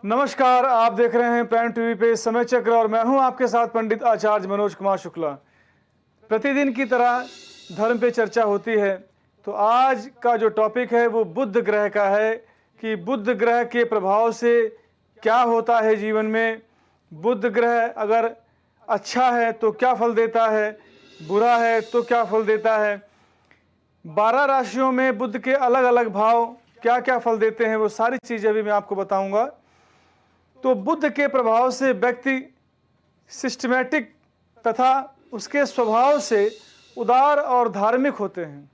नमस्कार, आप देख रहे हैं प्राइम टीवी पे समय चक्र और मैं हूं आपके साथ पंडित आचार्य मनोज कुमार शुक्ला। प्रतिदिन की तरह धर्म पे चर्चा होती है, तो आज का जो टॉपिक है वो बुध ग्रह का है कि बुध ग्रह के प्रभाव से क्या होता है जीवन में। बुध ग्रह अगर अच्छा है तो क्या फल देता है, बुरा है तो क्या फल देता है। 12 राशियों में बुध के अलग अलग भाव क्या क्या फल देते हैं, वो सारी चीज़ें अभी मैं आपको बताऊंगा। तो बुध के प्रभाव से व्यक्ति सिस्टमैटिक तथा उसके स्वभाव से उदार और धार्मिक होते हैं।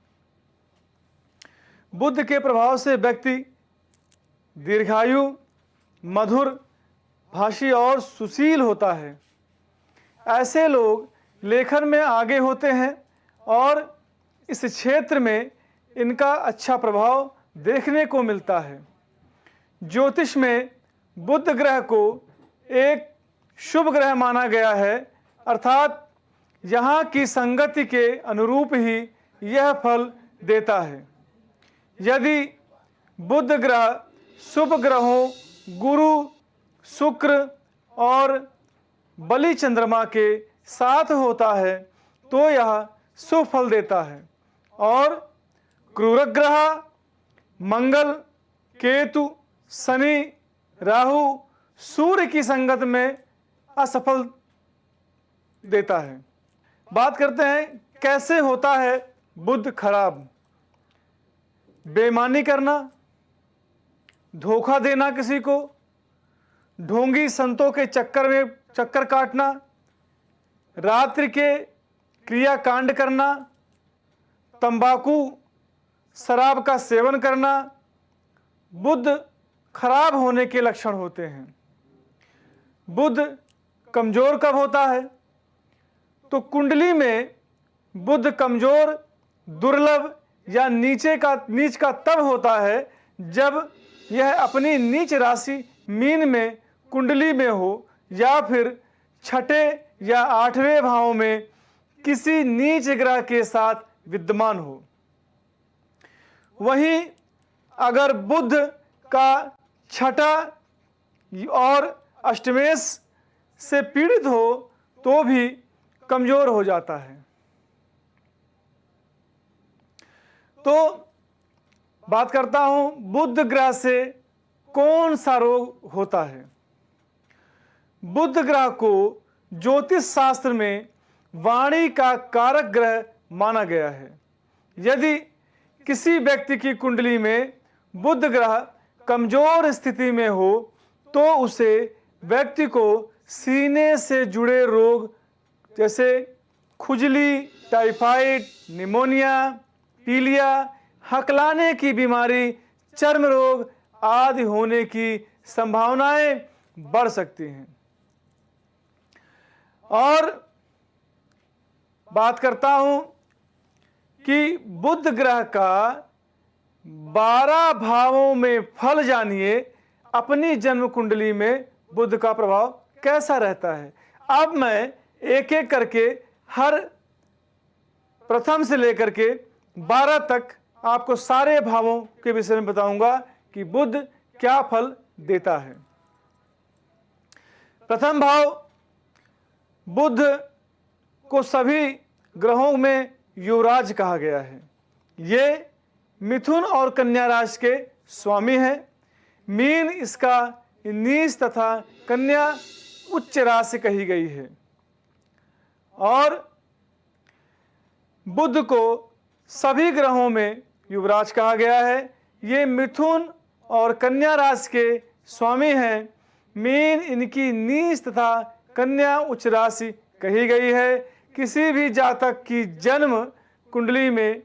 बुध के प्रभाव से व्यक्ति दीर्घायु, मधुर भाषी और सुशील होता है। ऐसे लोग लेखन में आगे होते हैं और इस क्षेत्र में इनका अच्छा प्रभाव देखने को मिलता है। ज्योतिष में बुध ग्रह को एक शुभ ग्रह माना गया है, अर्थात यहाँ की संगति के अनुरूप ही यह फल देता है। यदि बुध ग्रह शुभ ग्रहों गुरु, शुक्र और बलि चंद्रमा के साथ होता है तो यह शुभ फल देता है, और क्रूर ग्रह मंगल, केतु, शनि, राहु, सूर्य की संगत में असफल देता है। बात करते हैं कैसे होता है बुध खराब। बेईमानी करना, धोखा देना किसी को, ढोंगी संतों के चक्कर काटना, रात्रि के क्रियाकांड करना, तंबाकू शराब का सेवन करना बुध खराब होने के लक्षण होते हैं। बुध कमजोर कब होता है? तो कुंडली में बुध कमजोर, दुर्लभ या नीच का तब होता है जब यह अपनी नीच राशि मीन में कुंडली में हो या फिर छठे या आठवें भाव में किसी नीच ग्रह के साथ विद्यमान हो। वहीं अगर बुध का छठा और अष्टमेश से पीड़ित हो तो भी कमजोर हो जाता है। तो बात करता हूं बुध ग्रह से कौन सा रोग होता है। बुध ग्रह को ज्योतिष शास्त्र में वाणी का कारक ग्रह माना गया है। यदि किसी व्यक्ति की कुंडली में बुध ग्रह कमजोर स्थिति में हो तो उसे व्यक्ति को सीने से जुड़े रोग जैसे खुजली, टाइफाइड, निमोनिया, पीलिया, हकलाने की बीमारी, चर्म रोग आदि होने की संभावनाएं बढ़ सकती हैं। और बात करता हूं कि बुध ग्रह का 12 भावों में फल जानिए अपनी जन्म कुंडली में बुध का प्रभाव कैसा रहता है। अब मैं एक एक करके हर प्रथम से लेकर के 12 तक आपको सारे भावों के विषय में बताऊंगा कि बुध क्या फल देता है। प्रथम भाव, बुध को सभी ग्रहों में युवराज कहा गया है। ये मिथुन और कन्या राशि के स्वामी हैं। मीन इसका नीच तथा कन्या उच्च राशि कही गई है। और बुध को सभी ग्रहों में युवराज कहा गया है। ये मिथुन और कन्या राशि के स्वामी हैं। मीन इनकी नीच तथा कन्या उच्च राशि कही गई है। किसी भी जातक की जन्म कुंडली में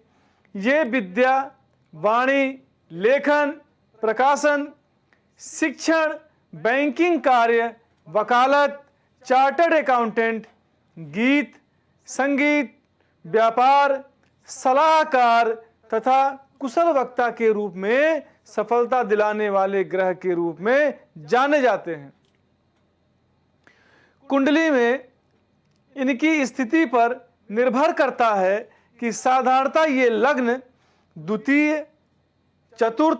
ये विद्या, वाणी, लेखन, प्रकाशन, शिक्षण, बैंकिंग कार्य, वकालत, चार्टर्ड अकाउंटेंट, गीत, संगीत, व्यापार, सलाहकार तथा कुशल वक्ता के रूप में सफलता दिलाने वाले ग्रह के रूप में जाने जाते हैं। कुंडली में इनकी स्थिति पर निर्भर करता है कि साधारणतः ये लग्न द्वितीय, चतुर्थ,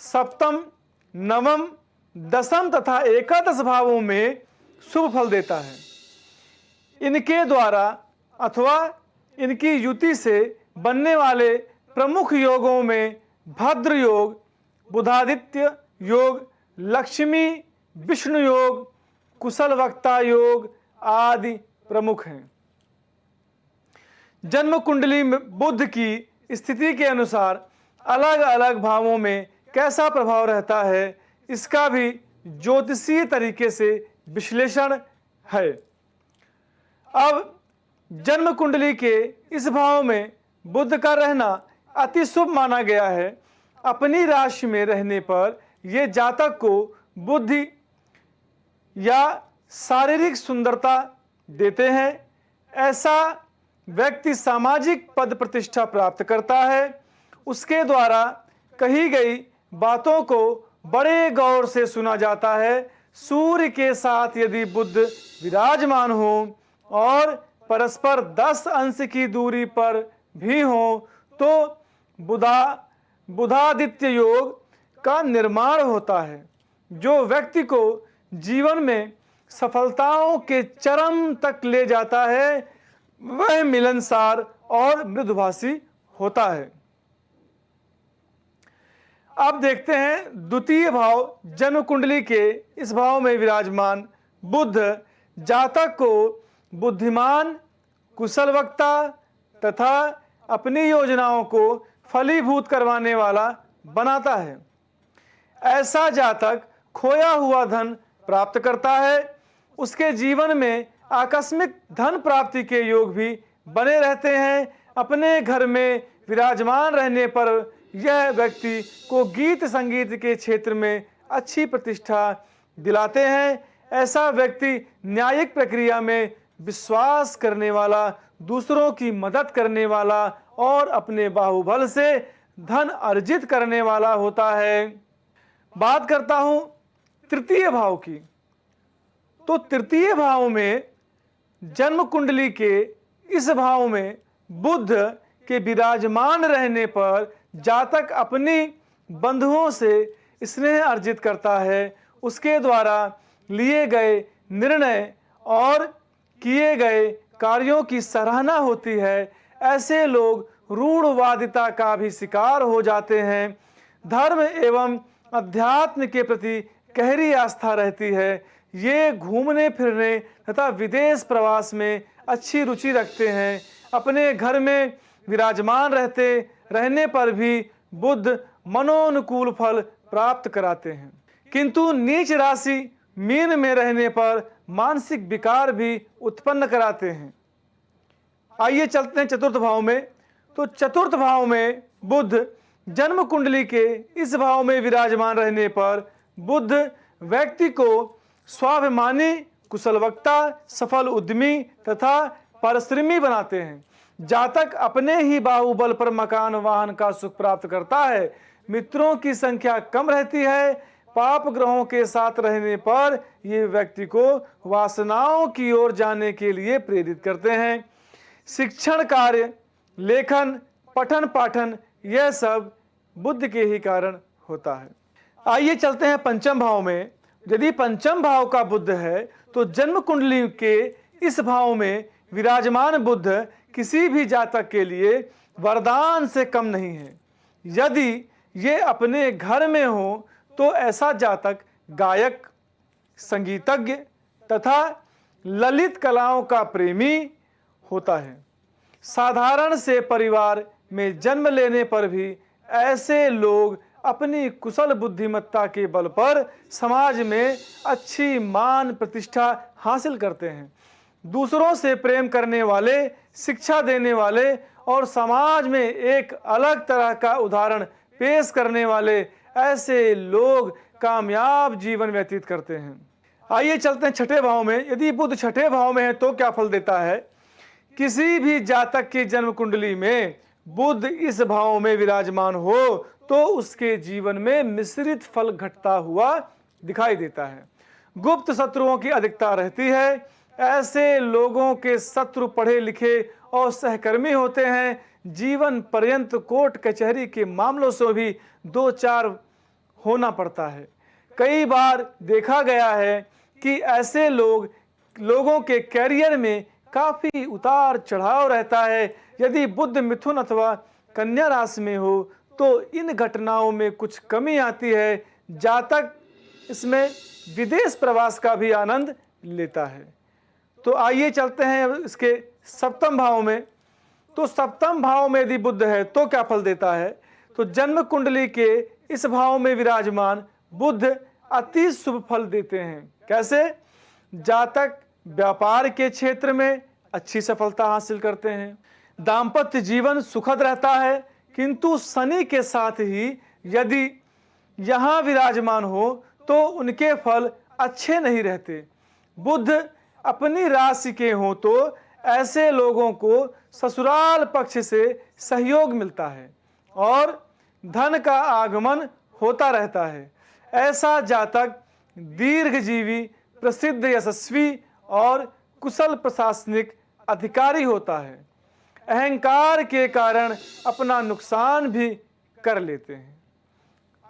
सप्तम, नवम, दशम तथा एकादश भावों में शुभ फल देता है। इनके द्वारा अथवा इनकी युति से बनने वाले प्रमुख योगों में भद्र योग, बुधादित्य योग, लक्ष्मी विष्णु योग, कुशल वक्ता योग आदि प्रमुख हैं। जन्म कुंडली में बुध की स्थिति के अनुसार अलग अलग भावों में कैसा प्रभाव रहता है, इसका भी ज्योतिषीय तरीके से विश्लेषण है। अब जन्म कुंडली के इस भाव में बुध का रहना अति शुभ माना गया है। अपनी राशि में रहने पर यह जातक को बुद्धि या शारीरिक सुंदरता देते हैं। ऐसा व्यक्ति सामाजिक पद प्रतिष्ठा प्राप्त करता है। उसके द्वारा कही गई बातों को बड़े गौर से सुना जाता है। सूर्य के साथ यदि बुध विराजमान हो और परस्पर 10 अंश की दूरी पर भी हो तो बुधादित्य योग का निर्माण होता है, जो व्यक्ति को जीवन में सफलताओं के चरम तक ले जाता है। वह मिलनसार और मृदुभाषी होता है। अब देखते हैं द्वितीय भाव। जन्म कुंडली के इस भाव में विराजमान बुध जातक को बुद्धिमान, कुशल वक्ता तथा अपनी योजनाओं को फलीभूत करवाने वाला बनाता है। ऐसा जातक खोया हुआ धन प्राप्त करता है। उसके जीवन में आकस्मिक धन प्राप्ति के योग भी बने रहते हैं। अपने घर में विराजमान रहने पर यह व्यक्ति को गीत संगीत के क्षेत्र में अच्छी प्रतिष्ठा दिलाते हैं। ऐसा व्यक्ति न्यायिक प्रक्रिया में विश्वास करने वाला, दूसरों की मदद करने वाला और अपने बाहुबल से धन अर्जित करने वाला होता है। बात करता हूं तृतीय भाव की। तो तृतीय भाव में जन्म कुंडली के इस भाव में बुध के विराजमान रहने पर जातक अपनी बंधुओं से स्नेह अर्जित करता है। उसके द्वारा लिए गए निर्णय और किए गए कार्यों की सराहना होती है। ऐसे लोग रूढ़वादिता का भी शिकार हो जाते हैं। धर्म एवं अध्यात्म के प्रति गहरी आस्था रहती है। ये घूमने फिरने तथा विदेश प्रवास में अच्छी रुचि रखते हैं। अपने घर में विराजमान रहने पर भी बुध मनोनुकूल फल प्राप्त कराते हैं, किंतु नीच राशि मीन में रहने पर मानसिक विकार भी उत्पन्न कराते हैं। आइए चलते हैं चतुर्थ भाव में। तो चतुर्थ भाव में बुध जन्म कुंडली के इस भाव में विराजमान रहने पर बुध व्यक्ति को स्वाभिमानी, कुशल वक्ता, सफल उद्यमी तथा परिश्रमी बनाते हैं। जातक अपने ही बाहुबल पर मकान वाहन का सुख प्राप्त करता है। मित्रों की संख्या कम रहती है। पाप ग्रहों के साथ रहने पर ये व्यक्ति को वासनाओं की ओर जाने के लिए प्रेरित करते हैं। शिक्षण कार्य, लेखन, पठन पाठन, यह सब बुध के ही कारण होता है। आइए चलते हैं पंचम भाव में। यदि पंचम भाव का बुध है तो जन्म कुंडली के इस भाव में विराजमान बुध किसी भी जातक के लिए वरदान से कम नहीं है। यदि ये अपने घर में हो तो ऐसा जातक गायक, संगीतज्ञ तथा ललित कलाओं का प्रेमी होता है। साधारण से परिवार में जन्म लेने पर भी ऐसे लोग अपनी कुशल बुद्धिमत्ता के बल पर समाज में अच्छी मान प्रतिष्ठा हासिल करते हैं। दूसरों से प्रेम करने वाले, शिक्षा देने वाले और समाज में एक अलग तरह का उदाहरण पेश करने वाले ऐसे लोग कामयाब जीवन व्यतीत करते हैं। आइए चलते हैं छठे भाव में। यदि बुध छठे भाव में है तो क्या फल देता है? किसी भी जातक की जन्म कुंडली में बुध इस भाव में विराजमान हो तो उसके जीवन में मिश्रित फल घटता हुआ दिखाई देता है। गुप्त शत्रुओं की अधिकता रहती है। ऐसे लोगों के शत्रु पढ़े लिखे और सहकर्मी होते हैं। जीवन पर्यंत कोर्ट कचहरी के मामलों से भी दो चार होना पड़ता है। कई बार देखा गया है कि ऐसे लोगों के कैरियर में काफी उतार चढ़ाव रहता है। यदि बुध मिथुन अथवा कन्या राशि में हो तो इन घटनाओं में कुछ कमी आती है। जातक इसमें विदेश प्रवास का भी आनंद लेता है। तो आइए चलते हैं इसके सप्तम भाव में। तो सप्तम भाव में यदि बुध है तो क्या फल देता है? तो जन्म कुंडली के इस भाव में विराजमान बुध अति शुभ फल देते हैं। कैसे? जातक व्यापार के क्षेत्र में अच्छी सफलता हासिल करते हैं, दाम्पत्य जीवन सुखद रहता है, किंतु शनि के साथ ही यदि यहाँ विराजमान हो तो उनके फल अच्छे नहीं रहते। बुध अपनी राशि के हों तो ऐसे लोगों को ससुराल पक्ष से सहयोग मिलता है और धन का आगमन होता रहता है। ऐसा जातक दीर्घजीवी, प्रसिद्ध, यशस्वी और कुशल प्रशासनिक अधिकारी होता है। अहंकार के कारण अपना नुकसान भी कर लेते हैं।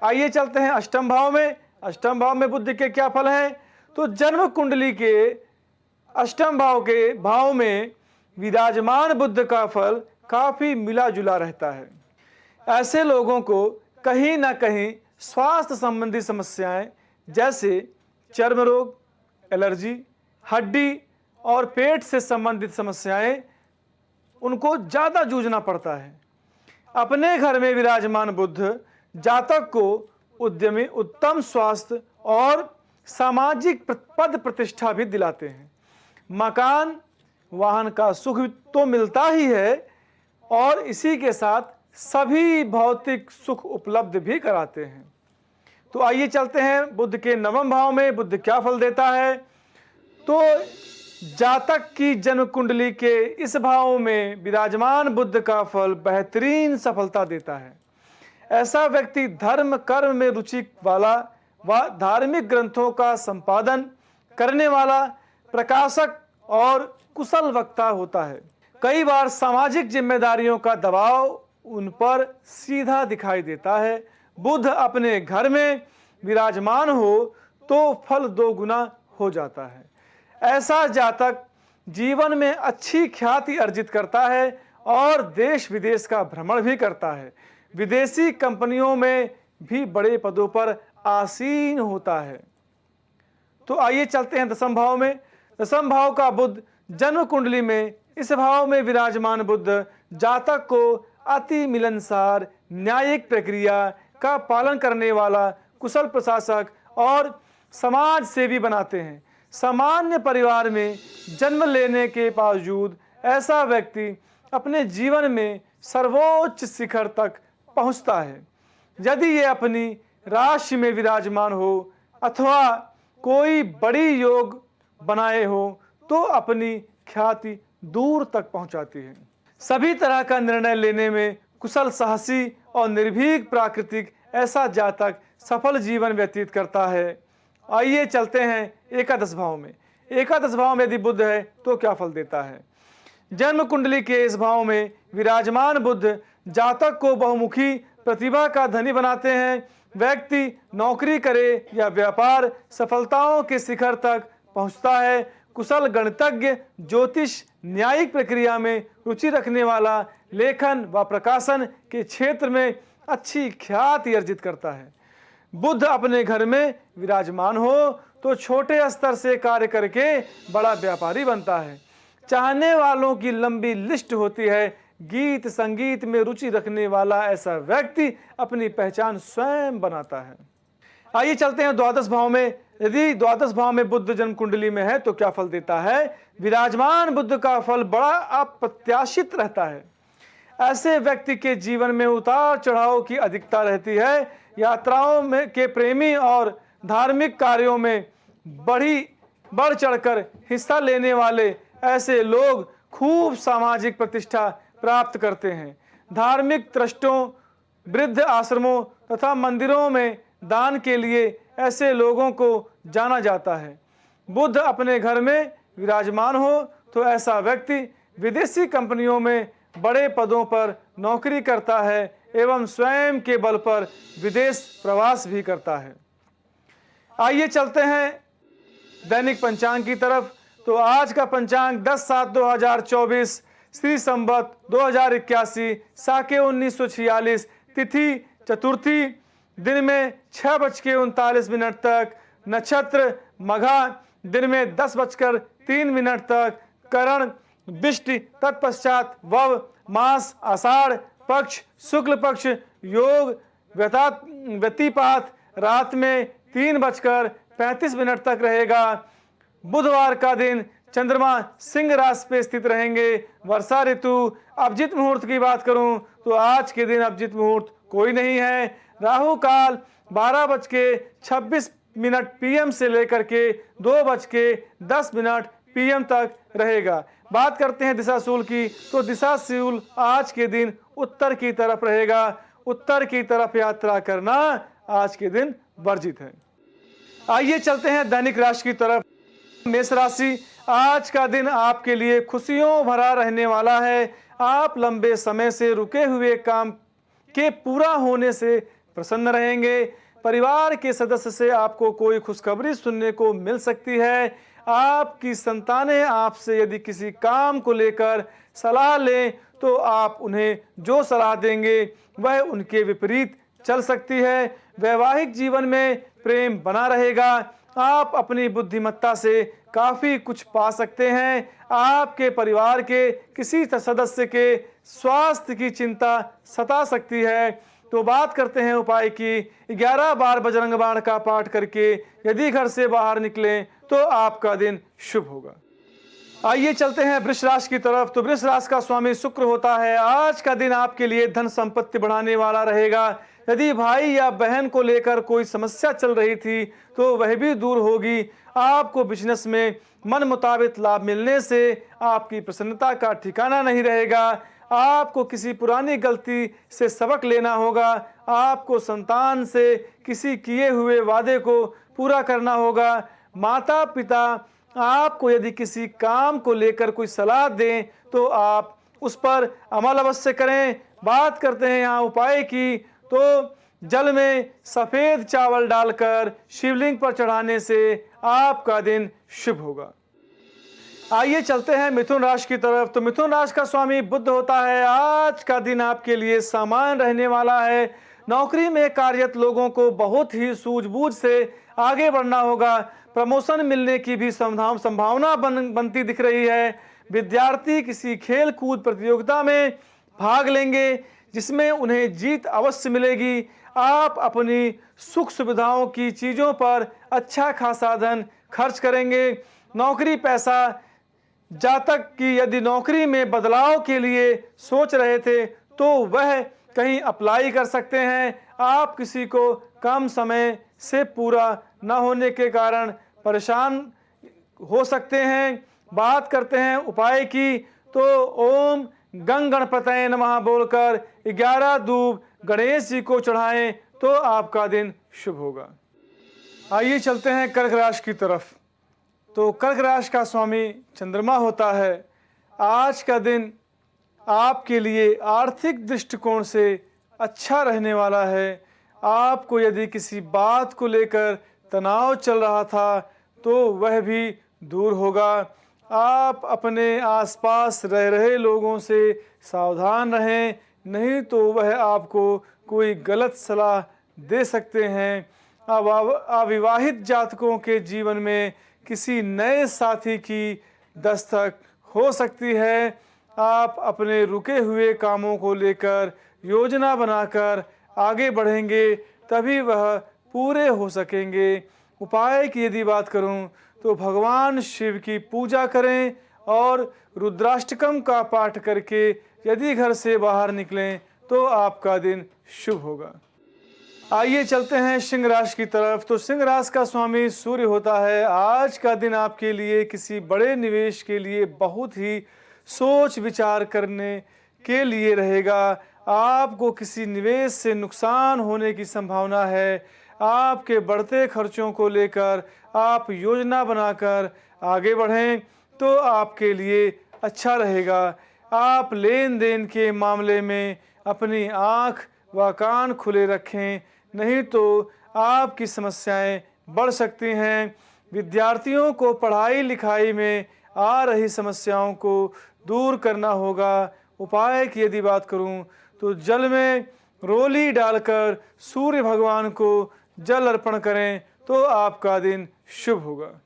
आइए चलते हैं अष्टम भाव में। अष्टम भाव में बुध के क्या फल हैं? तो जन्म कुंडली के अष्टम भाव में विराजमान बुध का फल काफी मिला जुला रहता है। ऐसे लोगों को कहीं ना कहीं स्वास्थ्य संबंधी समस्याएं जैसे चर्म रोग, एलर्जी, हड्डी और पेट से संबंधित समस्याएं उनको ज्यादा जूझना पड़ता है। अपने घर में विराजमान बुध जातक को उद्यमी, उत्तम स्वास्थ्य और सामाजिक पद प्रतिष्ठा भी दिलाते हैं। मकान, वाहन का सुख तो मिलता ही है और इसी के साथ सभी भौतिक सुख उपलब्ध भी कराते हैं। तो आइए चलते हैं बुध के नवम भाव में बुध क्या फल देता है। तो जातक की जन्म कुंडली के इस भाव में विराजमान बुध का फल बेहतरीन सफलता देता है। ऐसा व्यक्ति धर्म कर्म में रुचि वाला व धार्मिक ग्रंथों का संपादन करने वाला, प्रकाशक और कुशल वक्ता होता है। कई बार सामाजिक जिम्मेदारियों का दबाव उन पर सीधा दिखाई देता है। बुध अपने घर में विराजमान हो तो फल 2 गुना हो जाता है। ऐसा जातक जीवन में अच्छी ख्याति अर्जित करता है और देश विदेश का भ्रमण भी करता है। विदेशी कंपनियों में भी बड़े पदों पर आसीन होता है। तो आइए चलते हैं दसम भाव में। दसम भाव का बुध जन्म कुंडली में इस भाव में विराजमान बुध जातक को अति मिलनसार, न्यायिक प्रक्रिया का पालन करने वाला, कुशल प्रशासक और समाज सेवी बनाते हैं। सामान्य परिवार में जन्म लेने के बावजूद ऐसा व्यक्ति अपने जीवन में सर्वोच्च शिखर तक पहुंचता है। यदि ये अपनी राशि में विराजमान हो अथवा कोई बड़ी योग बनाए हो तो अपनी ख्याति दूर तक पहुंचाती है। सभी तरह का निर्णय लेने में कुशल, साहसी और निर्भीक प्राकृतिक ऐसा जातक सफल जीवन व्यतीत करता है। आइए चलते हैं एकादश भाव में। एकादश भाव में यदि बुध है तो क्या फल देता है? जन्म कुंडली के इस भाव में विराजमान बुध जातक को बहुमुखी प्रतिभा का धनी बनाते हैं। व्यक्ति नौकरी करे या व्यापार सफलताओं के शिखर तक पहुंचता है। कुशल, गणितज्ञ, ज्योतिष, न्यायिक प्रक्रिया में रुचि रखने वाला, लेखन व प्रकाशन के क्षेत्र में अच्छी ख्याति अर्जित करता है। बुध अपने घर में विराजमान हो तो छोटे स्तर से कार्य करके बड़ा व्यापारी बनता है। चाहने वालों की लंबी लिस्ट होती है। गीत संगीत में रुचि रखने वाला ऐसा व्यक्ति अपनी पहचान स्वयं बनाता है। आइए चलते हैं द्वादश भाव में। यदि द्वादश भाव में बुध जन्म कुंडली में है तो क्या फल देता है? विराजमान बुध का फल बड़ा अप्रत्याशित रहता है। ऐसे व्यक्ति के जीवन में उतार चढ़ाव की अधिकता रहती है। यात्राओं में के प्रेमी और धार्मिक कार्यों में बढ़ चढ़कर हिस्सा लेने वाले ऐसे लोग खूब सामाजिक प्रतिष्ठा प्राप्त करते हैं। धार्मिक ट्रस्टों, वृद्ध आश्रमों तथा मंदिरों में दान के लिए ऐसे लोगों को जाना जाता है। बुध अपने घर में विराजमान हो तो ऐसा व्यक्ति विदेशी कंपनियों में बड़े पदों पर नौकरी करता है एवं स्वयं के बल पर विदेश प्रवास भी करता है। आइए चलते हैं दैनिक पंचांग की तरफ। तो आज का पंचांग 10/7/2024, श्री संवत 2081, साके 1946, तिथि चतुर्थी, दिन में 6:39 तक, नक्षत्र मघा, दिन में 10:03 तक, करण बिष्टि, तत्पश्चात वव, मास आषाढ़, पक्ष शुक्ल पक्ष, योग व्यतिपात रात में 3:35 तक रहेगा। बुधवार का दिन चंद्रमा सिंह राशि पे स्थित रहेंगे। वर्षा ऋतु। अभिजीत मुहूर्त की बात करूं तो आज के दिन अभिजीत मुहूर्त कोई नहीं है। राहु काल 12:26 PM से लेकर के 2:10 PM तक रहेगा। बात करते हैं दिशाशूल की, तो दिशाशूल आज के दिन उत्तर की तरफ रहेगा। उत्तर की तरफ यात्रा करना आज के दिन वर्जित है। आइए चलते हैं दैनिक राशि की तरफ। मेष राशि, आज का दिन आपके लिए खुशियों भरा रहने वाला है। आप लंबे समय से रुके हुए काम के पूरा होने से प्रसन्न रहेंगे। परिवार के सदस्य से आपको कोई खुशखबरी सुनने को मिल सकती है। आपकी संतानें आपसे यदि किसी काम को लेकर सलाह लें तो आप उन्हें जो सलाह देंगे वह उनके विपरीत चल सकती है। वैवाहिक जीवन में प्रेम बना रहेगा। आप अपनी बुद्धिमत्ता से काफी कुछ पा सकते हैं। आपके परिवार के किसी सदस्य के स्वास्थ्य की चिंता सता सकती है। तो बात करते हैं उपाय की। 11 बार बजरंग बाण का पाठ करके यदि घर से बाहर निकलें तो आपका दिन शुभ होगा। आइए चलते हैं वृष राशि की तरफ। तो वृष राशि का स्वामी शुक्र होता है। आज का दिन आपके लिए धन संपत्ति बढ़ाने वाला रहेगा। यदि भाई या बहन को लेकर कोई समस्या चल रही थी तो वह भी दूर होगी। आपको बिजनेस में मन मुताबिक लाभ मिलने से आपकी प्रसन्नता का ठिकाना नहीं रहेगा। आपको किसी पुरानी गलती से सबक लेना होगा। आपको संतान से किसी किए हुए वादे को पूरा करना होगा। माता पिता आपको यदि किसी काम को लेकर कोई सलाह दें तो आप उस पर अमल अवश्य करें। बात करते हैं यहाँ उपाय की, तो जल में सफेद चावल डालकर शिवलिंग पर चढ़ाने से आपका दिन शुभ होगा। आइए चलते हैं मिथुन राशि की तरफ। तो मिथुन राशि का स्वामी बुध होता है। आज का दिन आपके लिए सामान्य रहने वाला है। नौकरी में कार्यरत लोगों को बहुत ही सूझबूझ से आगे बढ़ना होगा। प्रमोशन मिलने की भी संभावना बनती दिख रही है। विद्यार्थी किसी खेल कूद प्रतियोगिता में भाग लेंगे जिसमें उन्हें जीत अवश्य मिलेगी। आप अपनी सुख सुविधाओं की चीज़ों पर अच्छा खासा धन खर्च करेंगे। नौकरी पैसा, जातक की यदि नौकरी में बदलाव के लिए सोच रहे थे तो वह कहीं अप्लाई कर सकते हैं। आप किसी को कम समय से पूरा न होने के कारण परेशान हो सकते हैं। बात करते हैं उपाय की, तो ओम गंग गणपतये नमः बोलकर 11 दूब गणेश जी को चढ़ाएं तो आपका दिन शुभ होगा। आइए चलते हैं कर्क राशि की तरफ। तो कर्क राशि का स्वामी चंद्रमा होता है। आज का दिन आपके लिए आर्थिक दृष्टिकोण से अच्छा रहने वाला है। आपको यदि किसी बात को लेकर तनाव चल रहा था तो वह भी दूर होगा। आप अपने आसपास रह रहे लोगों से सावधान रहें, नहीं तो वह आपको कोई गलत सलाह दे सकते हैं। अविवाहित जातकों के जीवन में किसी नए साथी की दस्तक हो सकती है। आप अपने रुके हुए कामों को लेकर योजना बनाकर आगे बढ़ेंगे, तभी वह पूरे हो सकेंगे। उपाय की यदि बात करूं तो भगवान शिव की पूजा करें और रुद्राष्टकम का पाठ करके यदि घर से बाहर निकलें तो आपका दिन शुभ होगा। आइए चलते हैं सिंह राशि की तरफ। तो सिंह राशि का स्वामी सूर्य होता है। आज का दिन आपके लिए किसी बड़े निवेश के लिए बहुत ही सोच विचार करने के लिए रहेगा। आपको किसी निवेश से नुकसान होने की संभावना है। आपके बढ़ते खर्चों को लेकर आप योजना बनाकर आगे बढ़ें तो आपके लिए अच्छा रहेगा। आप लेन देन के मामले में अपनी आँख व कान खुले रखें, नहीं तो आपकी समस्याएं बढ़ सकती हैं। विद्यार्थियों को पढ़ाई लिखाई में आ रही समस्याओं को दूर करना होगा। उपाय की यदि बात करूं तो जल में रोली डालकर सूर्य भगवान को जल अर्पण करें तो आपका दिन शुभ होगा।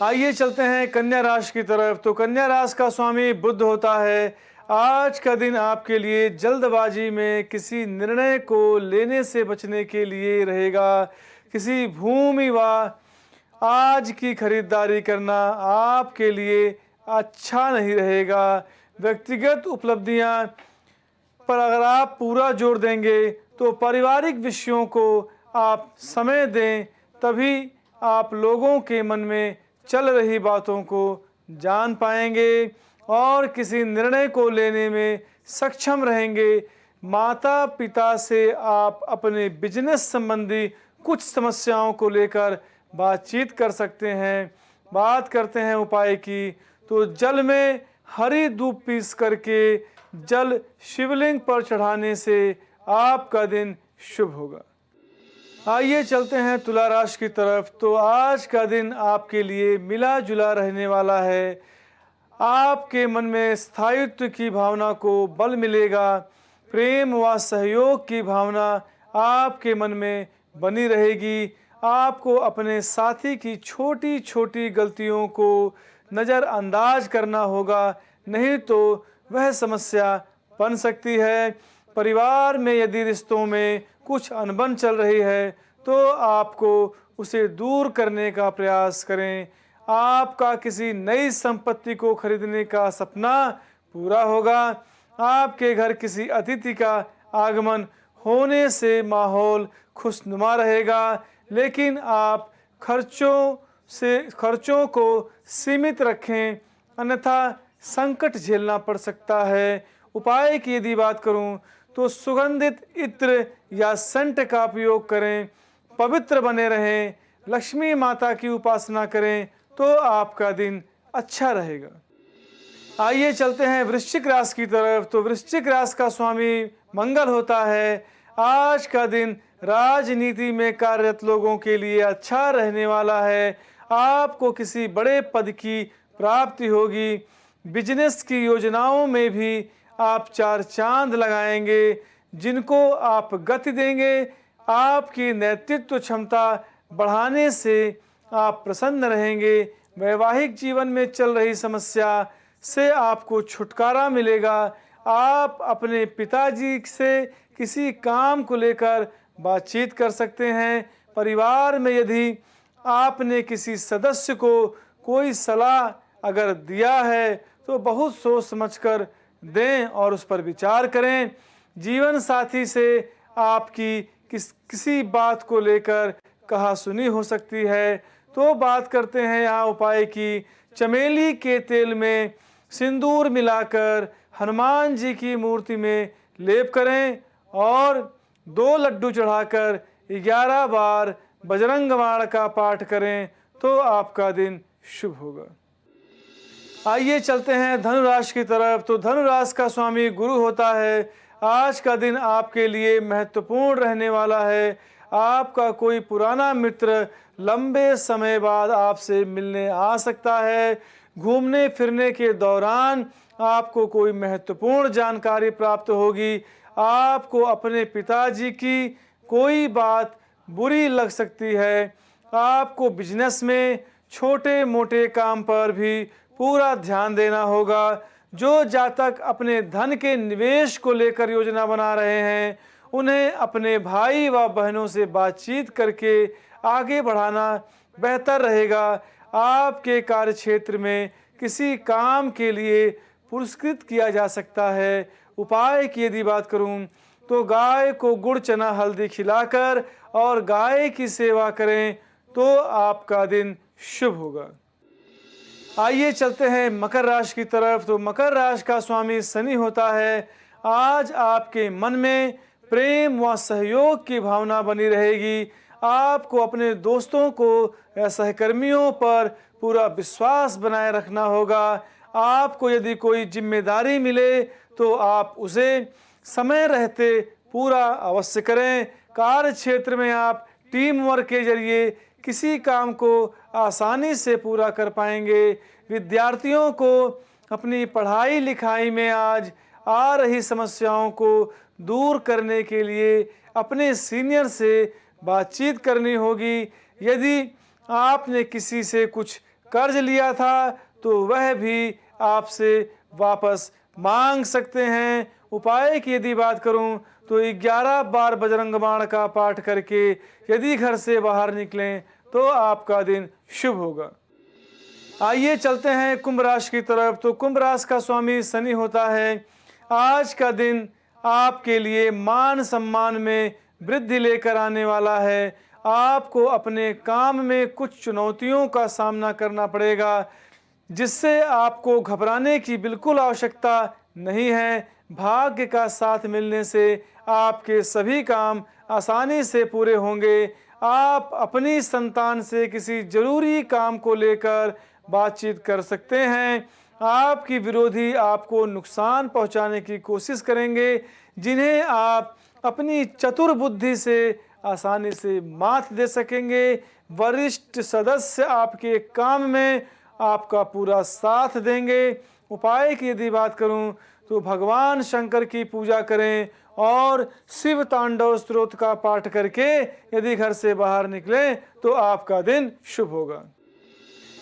आइए चलते हैं कन्या राशि की तरफ। तो कन्या राशि का स्वामी बुध होता है। आज का दिन आपके लिए जल्दबाजी में किसी निर्णय को लेने से बचने के लिए रहेगा। किसी भूमि व आज की खरीदारी करना आपके लिए अच्छा नहीं रहेगा। व्यक्तिगत उपलब्धियां पर अगर आप पूरा जोर देंगे तो पारिवारिक विषयों को आप समय दें, तभी आप लोगों के मन में चल रही बातों को जान पाएंगे और किसी निर्णय को लेने में सक्षम रहेंगे। माता पिता से आप अपने बिजनेस संबंधी कुछ समस्याओं को लेकर बातचीत कर सकते हैं। बात करते हैं उपाय की, तो जल में हरी दूब पीस करके जल शिवलिंग पर चढ़ाने से आपका दिन शुभ होगा। आइए चलते हैं तुला राशि की तरफ। तो आज का दिन आपके लिए मिला जुला रहने वाला है। आपके मन में स्थायित्व की भावना को बल मिलेगा। प्रेम व सहयोग की भावना आपके मन में बनी रहेगी। आपको अपने साथी की छोटी छोटी गलतियों को नज़रअंदाज करना होगा, नहीं तो वह समस्या बन सकती है। परिवार में यदि रिश्तों में कुछ अनबन चल रही है तो आपको उसे दूर करने का प्रयास करें। आपका किसी नई संपत्ति को खरीदने का सपना पूरा होगा। आपके घर किसी अतिथि का आगमन होने से माहौल खुशनुमा रहेगा, लेकिन आप खर्चों को सीमित रखें, अन्यथा संकट झेलना पड़ सकता है। उपाय की यदि बात करूं तो सुगंधित इत्र या सेंट का उपयोग करें। पवित्र बने रहें। लक्ष्मी माता की उपासना करें तो आपका दिन अच्छा रहेगा। आइए चलते हैं वृश्चिक राशि की तरफ। तो वृश्चिक राशि का स्वामी मंगल होता है। आज का दिन राजनीति में कार्यरत लोगों के लिए अच्छा रहने वाला है। आपको किसी बड़े पद की प्राप्ति होगी। बिजनेस की योजनाओं में भी आप चार चांद लगाएंगे। जिनको आप गति देंगे, आपकी नेतृत्व क्षमता बढ़ाने से आप प्रसन्न रहेंगे। वैवाहिक जीवन में चल रही समस्या से आपको छुटकारा मिलेगा। आप अपने पिताजी से किसी काम को लेकर बातचीत कर सकते हैं। परिवार में यदि आपने किसी सदस्य को कोई सलाह अगर दिया है तो बहुत सोच समझकर दें और उस पर विचार करें। जीवन साथी से आपकी किसी बात को लेकर कहासुनी हो सकती है। तो बात करते हैं यहाँ उपाय की। चमेली के तेल में सिंदूर मिलाकर हनुमान जी की मूर्ति में लेप करें और 2 लड्डू चढ़ाकर 11 बार बजरंग बाण का पाठ करें तो आपका दिन शुभ होगा। आइए चलते हैं धनु राशि की तरफ। तो धनु राशि का स्वामी गुरु होता है। आज का दिन आपके लिए महत्वपूर्ण रहने वाला है। आपका कोई पुराना मित्र लंबे समय बाद आपसे मिलने आ सकता है। घूमने फिरने के दौरान आपको कोई महत्वपूर्ण जानकारी प्राप्त होगी। आपको अपने पिताजी की कोई बात बुरी लग सकती है। आपको बिजनेस में छोटे मोटे काम पर भी पूरा ध्यान देना होगा। जो जातक अपने धन के निवेश को लेकर योजना बना रहे हैं, उन्हें अपने भाई व बहनों से बातचीत करके आगे बढ़ाना बेहतर रहेगा। आपके कार्य क्षेत्र में किसी काम के लिए पुरस्कृत किया जा सकता है। उपाय की यदि बात करूं तो गाय को गुड़ चना हल्दी खिलाकर और गाय की सेवा करें तो आपका दिन शुभ होगा। आइए चलते हैं मकर राशि की तरफ। तो मकर राशि का स्वामी शनि होता है। आज आपके मन में प्रेम व सहयोग की भावना बनी रहेगी। आपको अपने दोस्तों को या सहकर्मियों पर पूरा विश्वास बनाए रखना होगा। आपको यदि कोई जिम्मेदारी मिले तो आप उसे समय रहते पूरा अवश्य करें। कार्य क्षेत्र में आप टीम वर्क के जरिए किसी काम को आसानी से पूरा कर पाएंगे। विद्यार्थियों को अपनी पढ़ाई लिखाई में आज आ रही समस्याओं को दूर करने के लिए अपने सीनियर से बातचीत करनी होगी। यदि आपने किसी से कुछ कर्ज लिया था तो वह भी आपसे वापस मांग सकते हैं। उपाय की यदि बात करूं तो 11 बार बजरंग बाण का पाठ करके यदि घर से बाहर निकलें तो आपका दिन शुभ होगा। आइए चलते हैं कुंभ राशि की तरफ। तो कुंभ राशि का स्वामी शनि होता है। आज का दिन आपके लिए मान सम्मान में वृद्धि लेकर आने वाला है। आपको अपने काम में कुछ चुनौतियों का सामना करना पड़ेगा, जिससे आपको घबराने की बिल्कुल आवश्यकता नहीं है। भाग्य का साथ मिलने से आपके सभी काम आसानी से पूरे होंगे। आप अपनी संतान से किसी जरूरी काम को लेकर बातचीत कर सकते हैं। आपकी विरोधी आपको नुकसान पहुंचाने की कोशिश करेंगे, जिन्हें आप अपनी चतुर बुद्धि से आसानी से मात दे सकेंगे। वरिष्ठ सदस्य आपके काम में आपका पूरा साथ देंगे। उपाय की यदि बात करूं तो भगवान शंकर की पूजा करें और शिव तांडव स्तोत्र का पाठ करके यदि घर से बाहर निकलें तो आपका दिन शुभ होगा।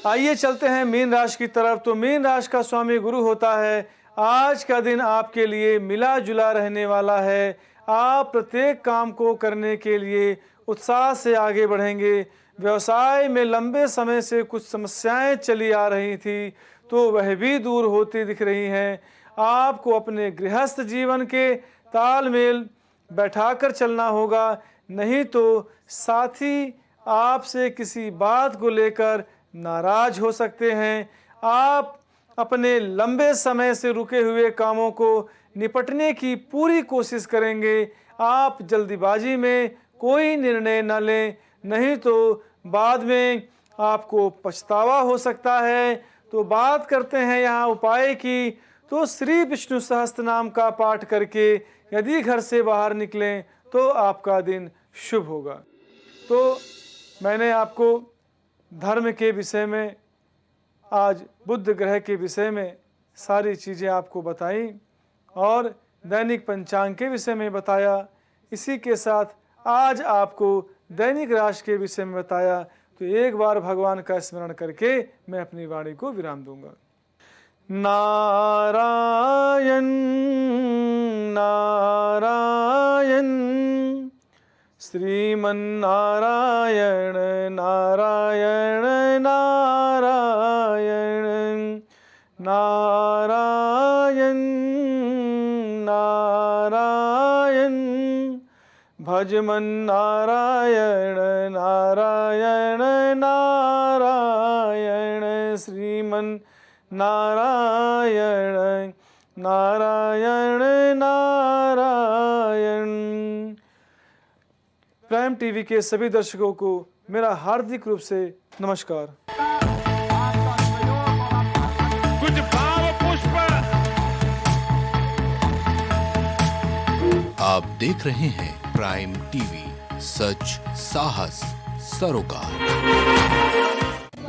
आइए चलते हैं मीन राशि की तरफ। तो मीन राशि का स्वामी गुरु होता है। आज का दिन आपके लिए मिला जुला रहने वाला है। आप प्रत्येक काम को करने के लिए उत्साह से आगे बढ़ेंगे। व्यवसाय में लंबे समय से कुछ समस्याएं चली आ रही थी तो वह भी दूर होती दिख रही हैं। आपको अपने गृहस्थ जीवन के तालमेल बैठाकर चलना होगा, नहीं तो साथी आपसे किसी बात को लेकर नाराज हो सकते हैं। आप अपने लंबे समय से रुके हुए कामों को निपटने की पूरी कोशिश करेंगे। आप जल्दीबाजी में कोई निर्णय न लें, नहीं तो बाद में आपको पछतावा हो सकता है। तो बात करते हैं यहाँ उपाय की। तो श्री विष्णु सहस्त्र नाम का पाठ करके यदि घर से बाहर निकलें तो आपका दिन शुभ होगा। तो मैंने आपको धर्म के विषय में, आज बुध ग्रह के विषय में सारी चीज़ें आपको बताई और दैनिक पंचांग के विषय में बताया। इसी के साथ आज आपको दैनिक राशि के विषय में बताया। तो एक बार भगवान का स्मरण करके मैं अपनी वाणी को विराम दूंगा। नारायण नारायण श्रीमन्नारायण नारायण नारायण नारायण नारायण भजमन नारायण नारायण नारायण श्रीमन नारायण नारायण नारायण। प्राइम टीवी के सभी दर्शकों को मेरा हार्दिक रूप से नमस्कार। कुछ भाव पुष्प। आप देख रहे हैं प्राइम टीवी, सच साहस सरोकार।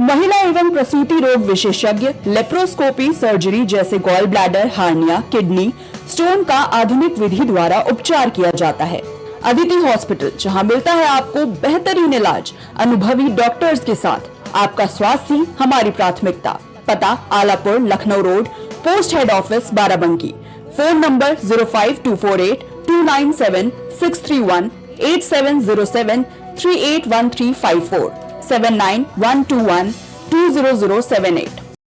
महिला एवं प्रसूति रोग विशेषज्ञ लेप्रोस्कोपी सर्जरी जैसे gall bladder, hernia, kidney stone का आधुनिक विधि द्वारा उपचार किया जाता है। अदिति हॉस्पिटल, जहां मिलता है आपको बेहतरीन इलाज अनुभवी डॉक्टर्स के साथ। आपका स्वास्थ्य ही हमारी प्राथमिकता। पता Alapur, Lucknow road, post head office, Barabanki. Phone number 05248297631 8707381354 7912120078।